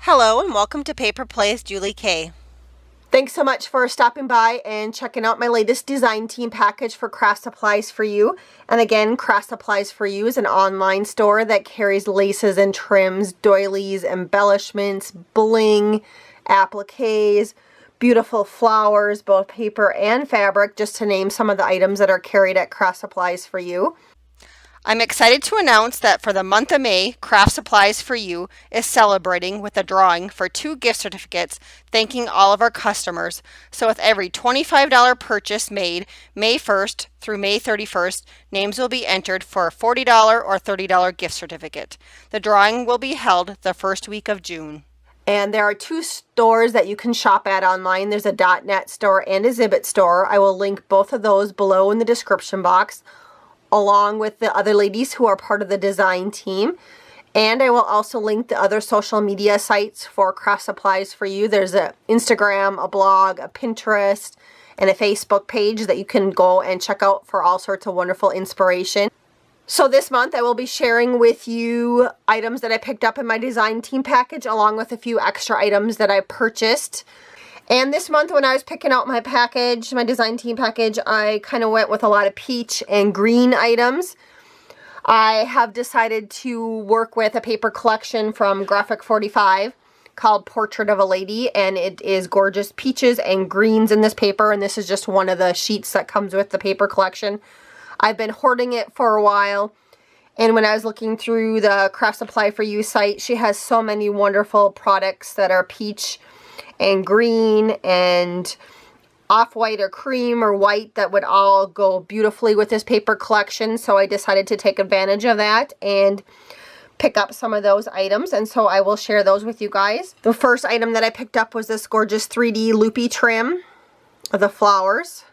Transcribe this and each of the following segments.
Hello and welcome to Paper Plays Julie K. Thanks so much for stopping by and checking out my latest design team package for Kraft Supplies for You. And again, Kraft Supplies for You is an online store that carries laces and trims, doilies, embellishments, bling, appliques, beautiful flowers, both paper and fabric, just to name some of the items that are carried at Kraft Supplies for You. I'm excited to announce that for the month of May, Kraft Supplies for You is celebrating with a drawing for 2 gift certificates, thanking all of our customers. So with every $25 purchase made May 1st through May 31st, names will be entered for a $40 or $30 gift certificate. The drawing will be held the first week of June. And there are 2 stores that you can shop at online. There's a .net store and a Zibbit store. I will link both of those below in the description box, along with the other ladies who are part of the design team. And I will also link the other social media sites for Kraft Supplies for You. There's an Instagram, a blog, a Pinterest, and a Facebook page that you can go and check out for all sorts of wonderful inspiration. So this month I will be sharing with you items that I picked up in my design team package, along with a few extra items that I purchased. And this month when I was picking out my package, my design team package, I kind of went with a lot of peach and green items. I have decided to work with a paper collection from Graphic 45 called Portrait of a Lady, and it is gorgeous peaches and greens in this paper, and this is just one of the sheets that comes with the paper collection. I've been hoarding it for a while, and when I was looking through the Kraft Supply for You site, she has so many wonderful products that are peach and green and off-white or cream or white that would all go beautifully with this paper collection. So I decided to take advantage of that and pick up some of those items, and so I will share those with you guys. The first item that I picked up was this gorgeous 3D loopy trim of the flowers.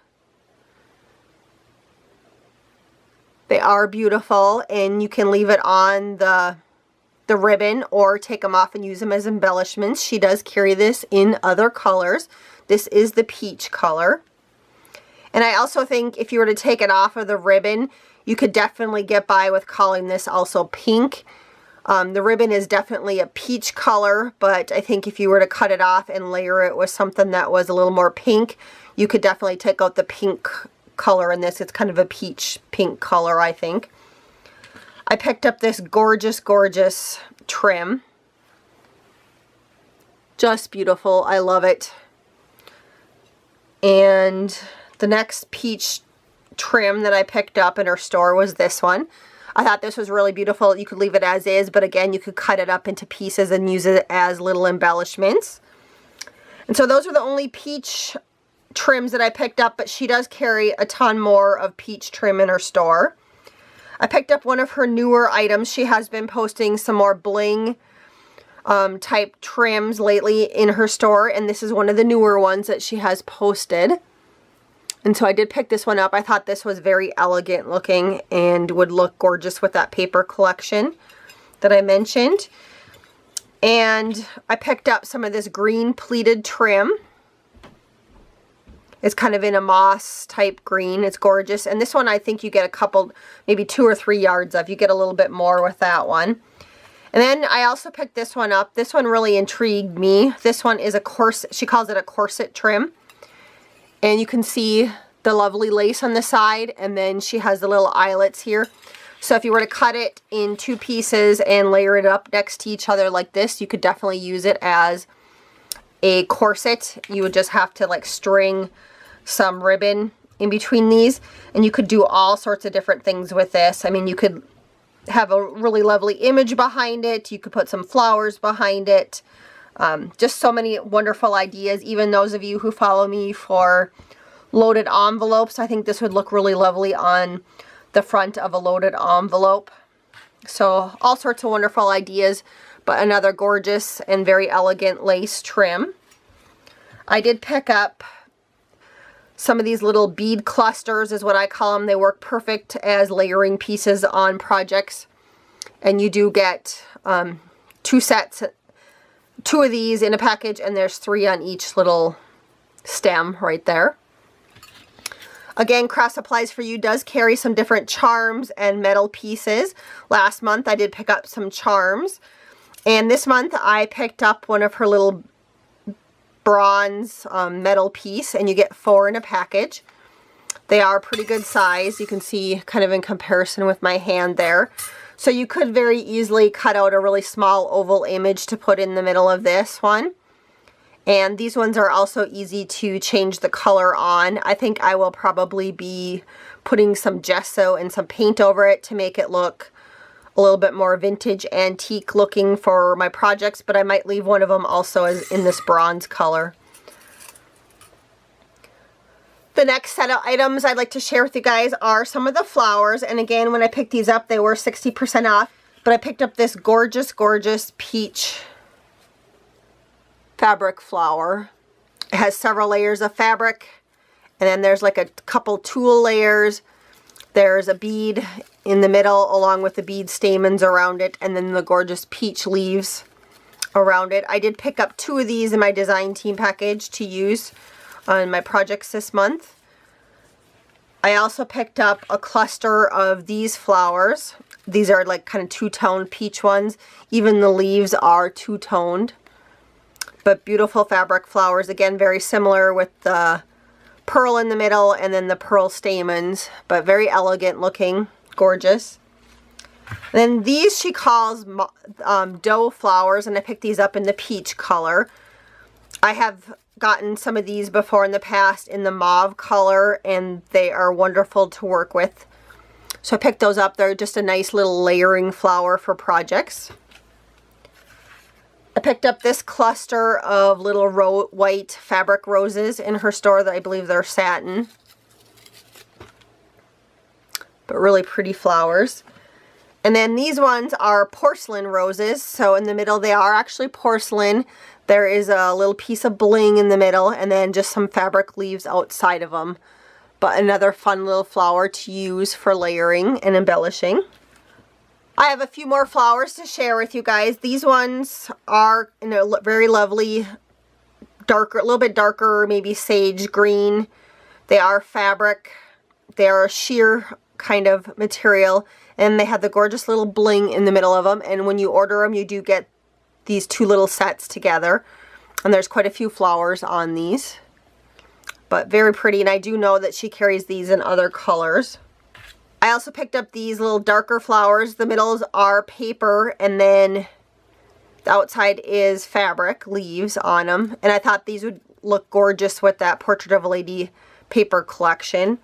They are beautiful, and you can leave it on the ribbon or take them off and use them as embellishments. She does carry this in other colors. This is the peach color. And I also think if you were to take it off of the ribbon, you could definitely get by with calling this also pink. The ribbon is definitely a peach color, but I think if you were to cut it off and layer it with something that was a little more pink, you could definitely take out the pink color in this. It's kind of a peach pink color, I think. I picked up this gorgeous, gorgeous trim. Just beautiful. I love it. And the next peach trim that I picked up in her store was this one. I thought this was really beautiful. You could leave it as is, but again, you could cut it up into pieces and use it as little embellishments. And so those are the only peach trims that I picked up, but she does carry a ton more of peach trim in her store. I picked up one of her newer items. She has been posting some more bling type trims lately in her store, and this is one of the newer ones that she has posted. And so I did pick this one up. I thought this was very elegant looking and would look gorgeous with that paper collection that I mentioned. And I picked up some of this green pleated trim. It's kind of in a moss type green. It's gorgeous. And this one I think you get a couple, maybe 2 or 3 yards of. You get a little bit more with that one. And then I also picked this one up. This one really intrigued me. This one is a corset. She calls it a corset trim. And you can see the lovely lace on the side. And then she has the little eyelets here. So if you were to cut it in 2 pieces and layer it up next to each other like this, you could definitely use it as a corset. You would just have to like string some ribbon in between these, and you could do all sorts of different things with this. I mean, you could have a really lovely image behind it. You could put some flowers behind it. Just so many wonderful ideas. Even those of you who follow me for loaded envelopes, I think this would look really lovely on the front of a loaded envelope. So all sorts of wonderful ideas, but another gorgeous and very elegant lace trim. I did pick up some of these little bead clusters is what I call them. They work perfect as layering pieces on projects. And you do get 2 sets, 2 of these in a package, and there's 3 on each little stem right there. Again, Kraft Supplies for You does carry some different charms and metal pieces. Last month I did pick up some charms. And this month I picked up one of her little bronze metal piece, and you get 4 in a package. They are pretty good size. You can see kind of in comparison with my hand there. So you could very easily cut out a really small oval image to put in the middle of this one. And these ones are also easy to change the color on. I think I will probably be putting some gesso and some paint over it to make it look a little bit more vintage antique looking for my projects, but I might leave one of them also as in this bronze color. The next set of items I'd like to share with you guys are some of the flowers. And again, when I picked these up, they were 60% off. But I picked up this gorgeous, gorgeous peach fabric flower. It has several layers of fabric. And then there's like a couple tulle layers. There's a bead in the middle along with the bead stamens around it. And then the gorgeous peach leaves around it. I did pick up 2 of these in my design team package to use on my projects this month. I also picked up a cluster of these flowers. These are like kind of two-toned peach ones. Even the leaves are two-toned. But beautiful fabric flowers. Again, very similar with the pearl in the middle and then the pearl stamens. But very elegant looking. Gorgeous. And then these she calls doe flowers, and I picked these up in the peach color. I have gotten some of these before in the past in the mauve color, and they are wonderful to work with. So I picked those up. They're just a nice little layering flower for projects. I picked up this cluster of little white fabric roses in her store that I believe they're satin. But really pretty flowers. And then these ones are porcelain roses. So in the middle they are actually porcelain. There is a little piece of bling in the middle and then just some fabric leaves outside of them. But another fun little flower to use for layering and embellishing. I have a few more flowers to share with you guys. These ones are in a very lovely, darker, a little bit darker, maybe sage green. They are fabric. They are a sheer kind of material. And they have the gorgeous little bling in the middle of them. And when you order them, you do get these 2 little sets together, and there's quite a few flowers on these, but very pretty. And I do know that she carries these in other colors. I also picked up these little darker flowers. The middles are paper, and then the outside is fabric leaves on them, and I thought these would look gorgeous with that Portrait of a Lady paper collection.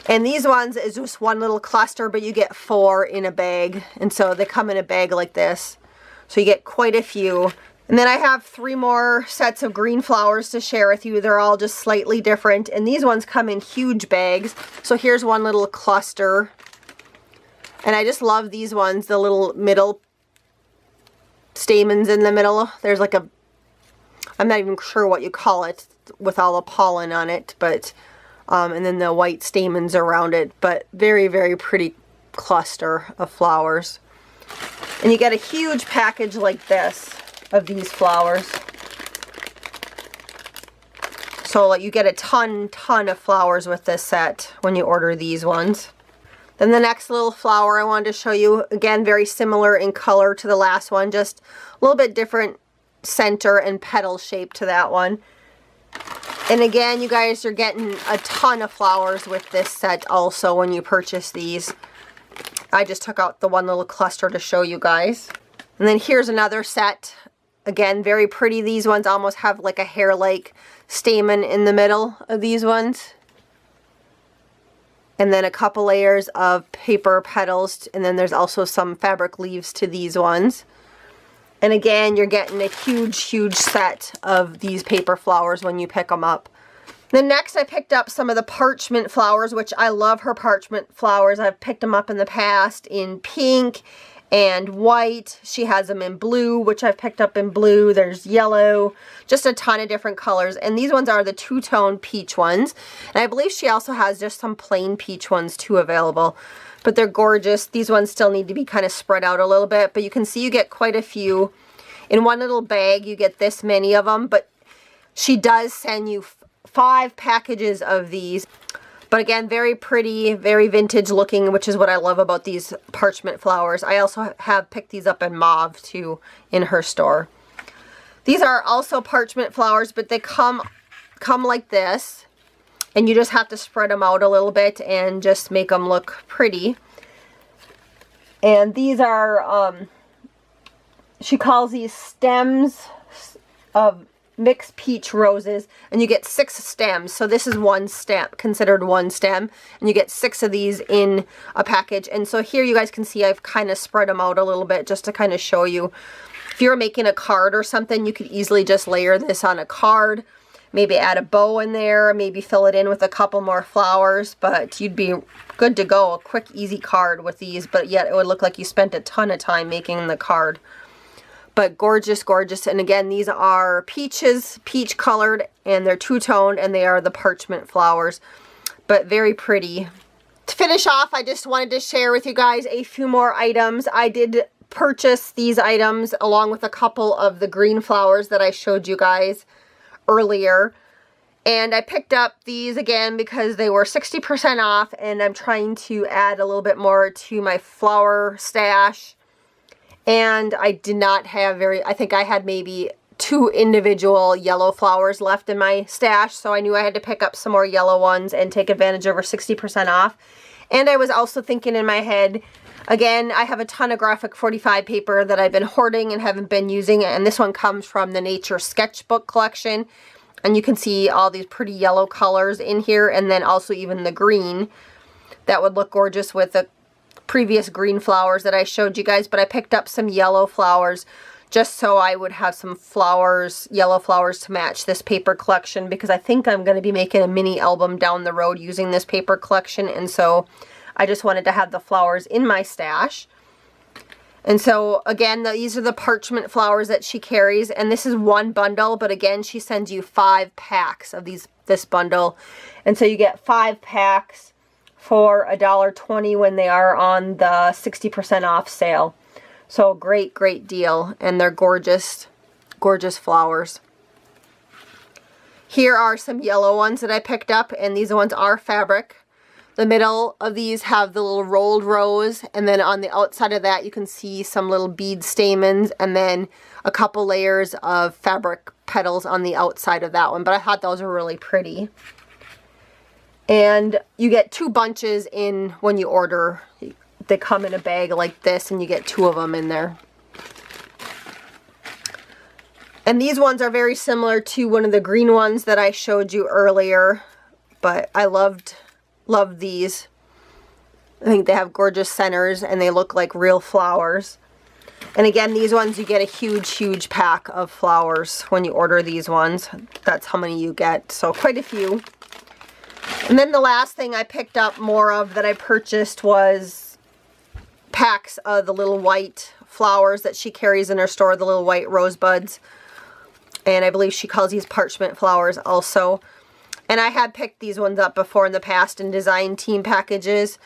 And these ones is just one little cluster, but you get 4 in a bag, and so they come in a bag like this. So you get quite a few. And then I have 3 more sets of green flowers to share with you. They're all just slightly different. And these ones come in huge bags. So here's one little cluster. And I just love these ones, the little middle stamens in the middle. There's like a, I'm not even sure what you call it with all the pollen on it. But, and then the white stamens around it. But very, very pretty cluster of flowers. And you get a huge package like this of these flowers. So like you get a ton of flowers with this set when you order these ones. Then the next little flower I wanted to show you, again, very similar in color to the last one, just a little bit different center and petal shape to that one. And again, you guys are getting a ton of flowers with this set also when you purchase these. I just took out the one little cluster to show you guys. And then here's another set. Again, very pretty. These ones almost have like a hair-like stamen in the middle of these ones. And then a couple layers of paper petals. And then there's also some fabric leaves to these ones. And again, you're getting a huge set of these paper flowers when you pick them up. Then next I picked up some of the parchment flowers, which I love her parchment flowers. I've picked them up in the past in pink and white. She has them in blue, which I've picked up in blue. There's yellow, just a ton of different colors. And these ones are the two-tone peach ones. And I believe she also has just some plain peach ones too available. But they're gorgeous. These ones still need to be kind of spread out a little bit. But you can see you get quite a few. In one little bag, you get this many of them. But she does send you 5 packages of these. But again, very pretty, very vintage looking, which is what I love about these parchment flowers. I also have picked these up in mauve too in her store. These are also parchment flowers, but they come like this. And you just have to spread them out a little bit and just make them look pretty. And these are, she calls these stems of mixed peach roses, and you get 6 stems. So this is one stem, considered one stem, and you get 6 of these in a package. And so here you guys can see I've kind of spread them out a little bit just to kind of show you. If you're making a card or something, you could easily just layer this on a card, maybe add a bow in there, maybe fill it in with a couple more flowers, but you'd be good to go. A quick, easy card with these, but yet it would look like you spent a ton of time making the card. But gorgeous, gorgeous. And again, these are peaches, peach colored, and they're two-toned, and they are the parchment flowers, but very pretty. To finish off, I just wanted to share with you guys a few more items. I did purchase these items along with a couple of the green flowers that I showed you guys earlier. And I picked up these again because they were 60% off, and I'm trying to add a little bit more to my flower stash. And I did not have I think I had maybe 2 individual yellow flowers left in my stash, so I knew I had to pick up some more yellow ones and take advantage of our 60% off. And I was also thinking in my head, again, I have a ton of graphic 45 paper that I've been hoarding and haven't been using, and this one comes from the Nature Sketchbook collection. And you can see all these pretty yellow colors in here, and then also even the green. That would look gorgeous with the previous green flowers that I showed you guys, but I picked up some yellow flowers just so I would have some flowers, yellow flowers to match this paper collection, because I think I'm going to be making a mini album down the road using this paper collection, and so I just wanted to have the flowers in my stash. And so again, these are the parchment flowers that she carries, and this is one bundle, but again, she sends you 5 packs of this bundle, and so you get 5 packs for $1.20 when they are on the 60% off sale. So great, great deal. And they're gorgeous, gorgeous flowers. Here are some yellow ones that I picked up, and these ones are fabric. The middle of these have the little rolled rose, and then on the outside of that you can see some little bead stamens, and then a couple layers of fabric petals on the outside of that one. But I thought those were really pretty. And you get 2 bunches in when you order. They come in a bag like this, and you get 2 of them in there. And these ones are very similar to one of the green ones that I showed you earlier, but I love these. I think they have gorgeous centers, and they look like real flowers. And again, these ones, you get a huge, huge pack of flowers when you order these ones. That's how many you get, so quite a few. And then the last thing I picked up more of that I purchased was packs of the little white flowers that she carries in her store, the little white rosebuds. And I believe she calls these parchment flowers also. And I had picked these ones up before in the past in design team packages,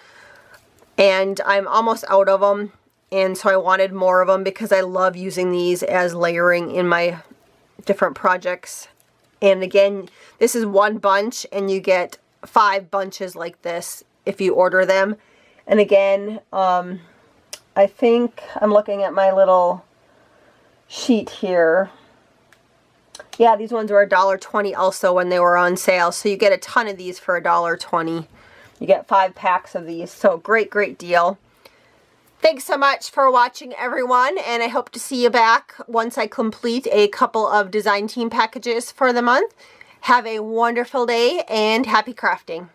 and I'm almost out of them, and so I wanted more of them because I love using these as layering in my different projects. And again, this is one bunch, and you get 5 bunches like this if you order them. And again, I think I'm looking at my little sheet here. Yeah, these ones were $1.20 also when they were on sale. So you get a ton of these for $1.20. You get 5 packs of these. So great, great deal. Thanks so much for watching, everyone. And I hope to see you back once I complete a couple of design team packages for the month. Have a wonderful day and happy crafting.